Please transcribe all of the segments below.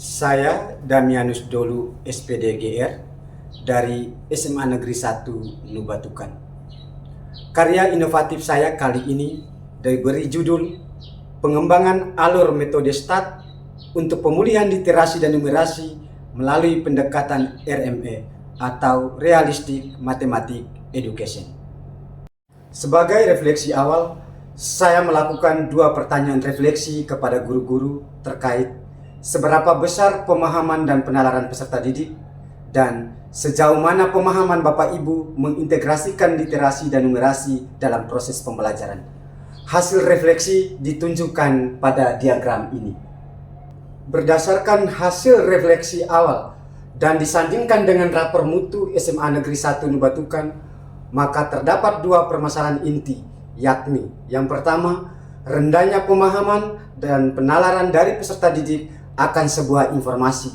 Saya Damianus Dolu SPDGR dari SMA Negeri 1 Nubatukan. Karya inovatif saya kali ini diberi judul Pengembangan Alur Metode STAT untuk Pemulihan Literasi dan Numerasi melalui pendekatan RME atau Realistic Mathematics Education. Sebagai refleksi awal, saya melakukan dua pertanyaan refleksi kepada guru-guru terkait seberapa besar pemahaman dan penalaran peserta didik dan sejauh mana pemahaman Bapak Ibu mengintegrasikan literasi dan numerasi dalam proses pembelajaran. Hasil refleksi ditunjukkan pada diagram ini. Berdasarkan hasil refleksi awal dan disandingkan dengan rapor mutu SMA Negeri 1 Nubatukan, maka terdapat dua permasalahan inti, yakni yang pertama, rendahnya pemahaman dan penalaran dari peserta didik akan sebuah informasi,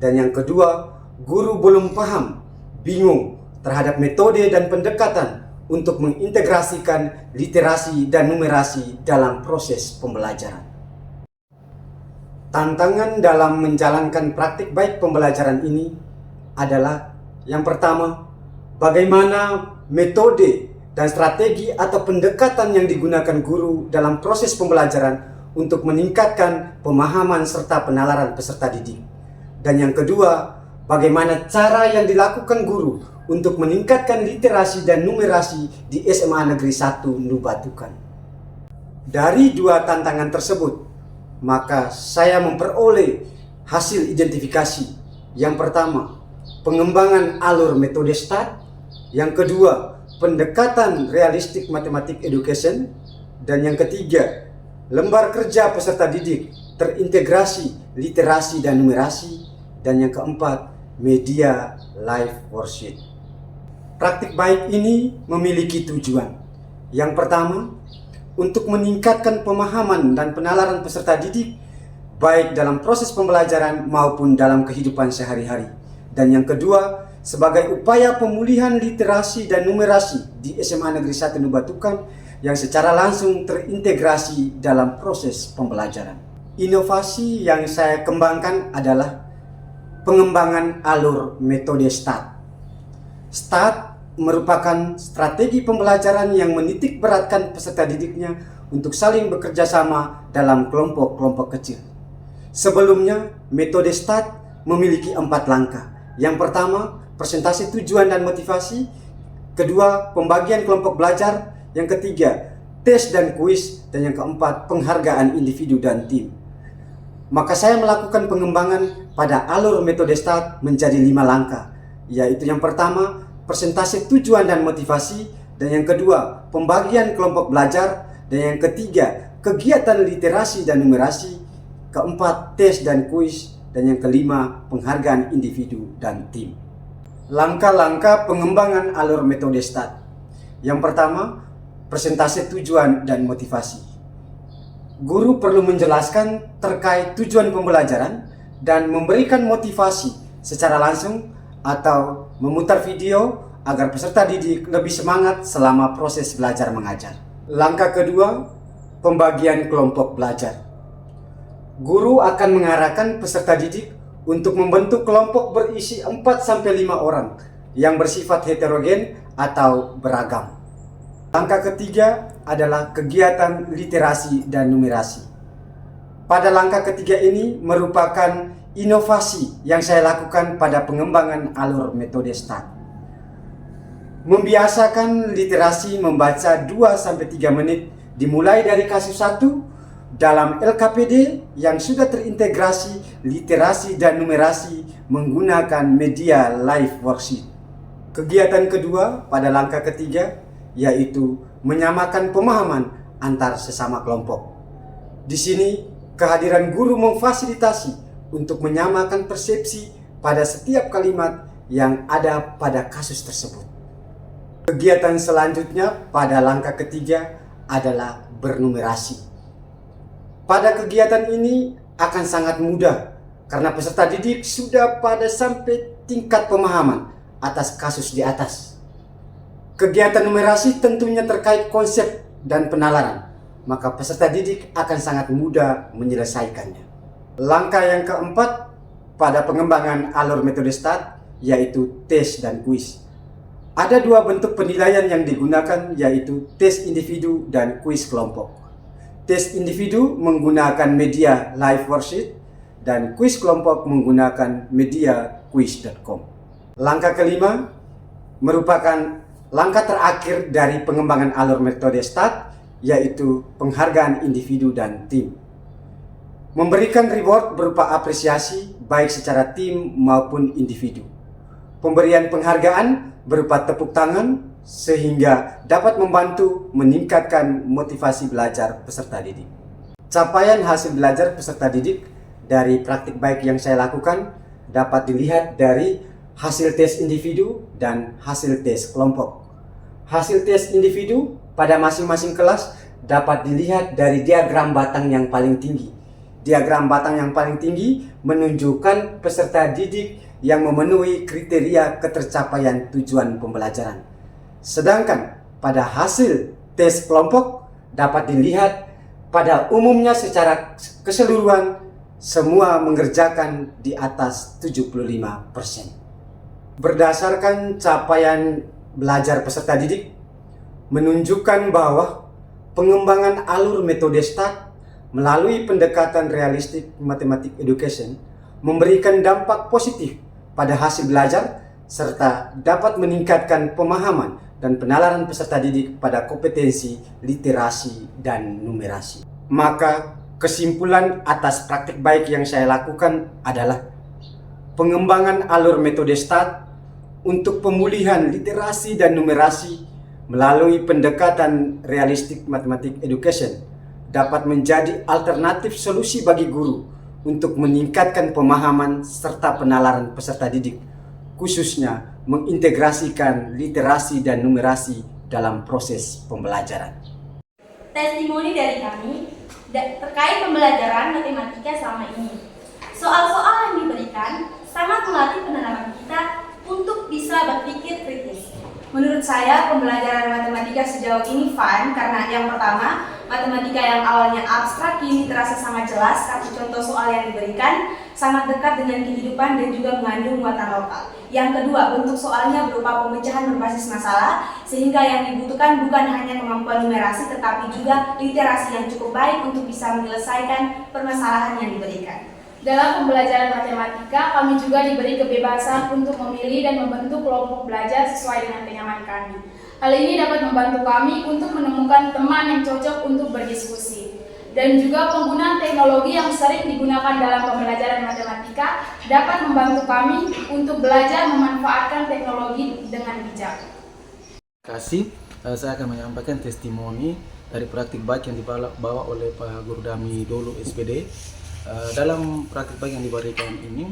dan yang kedua, guru belum paham, bingung terhadap metode dan pendekatan untuk mengintegrasikan literasi dan numerasi dalam proses pembelajaran. Tantangan dalam menjalankan praktik baik pembelajaran ini adalah yang pertama, bagaimana metode dan strategi atau pendekatan yang digunakan guru dalam proses pembelajaran untuk meningkatkan pemahaman serta penalaran peserta didik. Dan yang kedua, bagaimana cara yang dilakukan guru untuk meningkatkan literasi dan numerasi di SMA Negeri 1 Nubatukan. Dari dua tantangan tersebut, maka saya memperoleh hasil identifikasi. Yang pertama, pengembangan alur metode STAT. Yang kedua, pendekatan Realistic Mathematics Education. Dan yang ketiga, lembar kerja peserta didik terintegrasi literasi dan numerasi. Dan yang keempat, media live worksheet. Praktik baik ini memiliki tujuan. Yang pertama, untuk meningkatkan pemahaman dan penalaran peserta didik baik dalam proses pembelajaran maupun dalam kehidupan sehari-hari. Dan yang kedua, sebagai upaya pemulihan literasi dan numerasi di SMA Negeri 1 Nubatukan yang secara langsung terintegrasi dalam proses pembelajaran. Inovasi yang saya kembangkan adalah pengembangan alur metode STAT. STAT merupakan strategi pembelajaran yang menitik beratkan peserta didiknya untuk saling bekerja sama dalam kelompok-kelompok kecil. Sebelumnya, metode STAT memiliki 4 langkah. Yang pertama, presentasi tujuan dan motivasi. Kedua, pembagian kelompok belajar. Yang ketiga, tes dan kuis. Dan yang keempat, penghargaan individu dan tim. Maka saya melakukan pengembangan pada alur metode STAT menjadi 5 langkah, yaitu yang pertama, presentasi tujuan dan motivasi. Dan yang kedua, pembagian kelompok belajar. Dan yang ketiga, kegiatan literasi dan numerasi. Keempat, tes dan kuis. Dan yang kelima, penghargaan individu dan tim. Langkah-langkah pengembangan alur metode STAT. Yang pertama, presentasi tujuan dan motivasi. Guru perlu menjelaskan terkait tujuan pembelajaran dan memberikan motivasi secara langsung atau memutar video agar peserta didik lebih semangat selama proses belajar mengajar. Langkah kedua, pembagian kelompok belajar. Guru akan mengarahkan peserta didik untuk membentuk kelompok berisi 4-5 orang yang bersifat heterogen atau beragam. Langkah ketiga adalah kegiatan literasi dan numerasi. Pada langkah ketiga ini merupakan inovasi yang saya lakukan pada pengembangan alur metode STAT. Membiasakan literasi membaca 2-3 menit dimulai dari kasus 1 dalam LKPD yang sudah terintegrasi literasi dan numerasi menggunakan media live worksheet. Kegiatan kedua pada langkah ketiga yaitu menyamakan pemahaman antar sesama kelompok. Di sini kehadiran guru memfasilitasi untuk menyamakan persepsi pada setiap kalimat yang ada pada kasus tersebut. Kegiatan selanjutnya pada langkah ketiga adalah bernumerasi. Pada kegiatan ini akan sangat mudah karena peserta didik sudah pada sampai tingkat pemahaman atas kasus di atas. Kegiatan numerasi tentunya terkait konsep dan penalaran, maka peserta didik akan sangat mudah menyelesaikannya. Langkah yang keempat pada pengembangan alur metode START, yaitu tes dan kuis. Ada dua bentuk penilaian yang digunakan, yaitu tes individu dan kuis kelompok. Tes individu menggunakan media live worksheet dan kuis kelompok menggunakan media quiz.com. Langkah kelima merupakan langkah terakhir dari pengembangan alur metode START, yaitu penghargaan individu dan tim. Memberikan reward berupa apresiasi baik secara tim maupun individu. Pemberian penghargaan berupa tepuk tangan sehingga dapat membantu meningkatkan motivasi belajar peserta didik. Capaian hasil belajar peserta didik dari praktik baik yang saya lakukan dapat dilihat dari hasil tes individu dan hasil tes kelompok. Hasil tes individu pada masing-masing kelas dapat dilihat dari diagram batang yang paling tinggi. Diagram batang yang paling tinggi menunjukkan peserta didik yang memenuhi kriteria ketercapaian tujuan pembelajaran. Sedangkan pada hasil tes kelompok dapat dilihat pada umumnya secara keseluruhan semua mengerjakan di atas 75%. Berdasarkan capaian belajar peserta didik menunjukkan bahwa pengembangan alur metode START melalui pendekatan realistik mathematics education memberikan dampak positif pada hasil belajar serta dapat meningkatkan pemahaman dan penalaran peserta didik pada kompetensi literasi dan numerasi. Maka kesimpulan atas praktik baik yang saya lakukan adalah pengembangan alur metode START untuk pemulihan literasi dan numerasi melalui pendekatan realistik mathematics education dapat menjadi alternatif solusi bagi guru untuk meningkatkan pemahaman serta penalaran peserta didik, khususnya mengintegrasikan literasi dan numerasi dalam proses pembelajaran. Testimoni dari kami terkait pembelajaran matematika selama ini. Soal-soal yang diberikan sangat melatih penalaran kita untuk bisa berpikir kritis. Menurut saya, pembelajaran matematika sejauh ini fun karena yang pertama, matematika yang awalnya abstrak kini terasa sangat jelas karena contoh soal yang diberikan sangat dekat dengan kehidupan dan juga mengandung muatan lokal. Yang kedua, bentuk soalnya berupa pemecahan berbasis masalah sehingga yang dibutuhkan bukan hanya kemampuan numerasi tetapi juga literasi yang cukup baik untuk bisa menyelesaikan permasalahan yang diberikan. Dalam pembelajaran matematika, kami juga diberi kebebasan untuk memilih dan membentuk kelompok belajar sesuai dengan kenyaman kami. Hal ini dapat membantu kami untuk menemukan teman yang cocok untuk berdiskusi. Dan juga penggunaan teknologi yang sering digunakan dalam pembelajaran matematika dapat membantu kami untuk belajar memanfaatkan teknologi dengan bijak. Terima kasih. Saya akan menyampaikan testimoni dari praktik baik yang dibawa oleh Pak Guru Dami Dolo SPD. Dalam praktik baik yang diberikan ini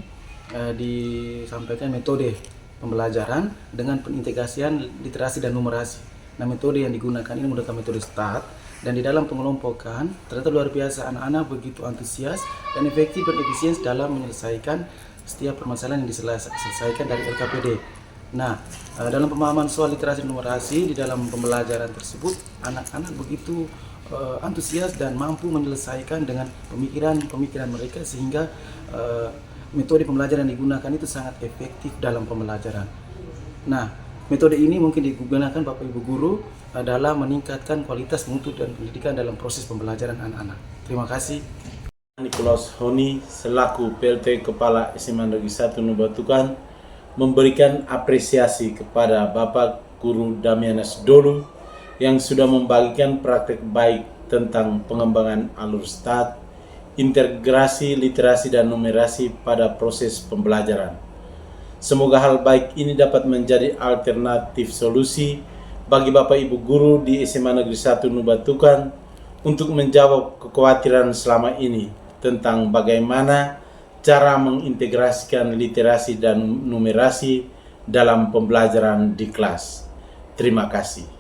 disampaikan metode pembelajaran dengan pengintegrasian literasi dan numerasi. Nah, metode yang digunakan ini menggunakan metode START dan di dalam pengelompokan ternyata luar biasa anak-anak begitu antusias dan efektif dan efisien dalam menyelesaikan setiap permasalahan yang diselesaikan dari LKPD. Nah, dalam pemahaman soal literasi dan numerasi di dalam pembelajaran tersebut anak-anak begitu antusias dan mampu menyelesaikan dengan pemikiran mereka sehingga metode pembelajaran yang digunakan itu sangat efektif dalam pembelajaran. Nah, metode ini mungkin digunakan Bapak Ibu Guru dalam meningkatkan kualitas mutu dan pendidikan dalam proses pembelajaran anak-anak. Terima kasih. Nikolaus Honi selaku PLT Kepala SMA Negeri 1 Nubatukan memberikan apresiasi kepada Bapak Guru Damianus Dolo yang sudah membagikan praktek baik tentang pengembangan alur START, integrasi literasi dan numerasi pada proses pembelajaran. Semoga hal baik ini dapat menjadi alternatif solusi bagi Bapak Ibu Guru di SMA Negeri 1 Nubatukan untuk menjawab kekhawatiran selama ini tentang bagaimana cara mengintegrasikan literasi dan numerasi dalam pembelajaran di kelas. Terima kasih.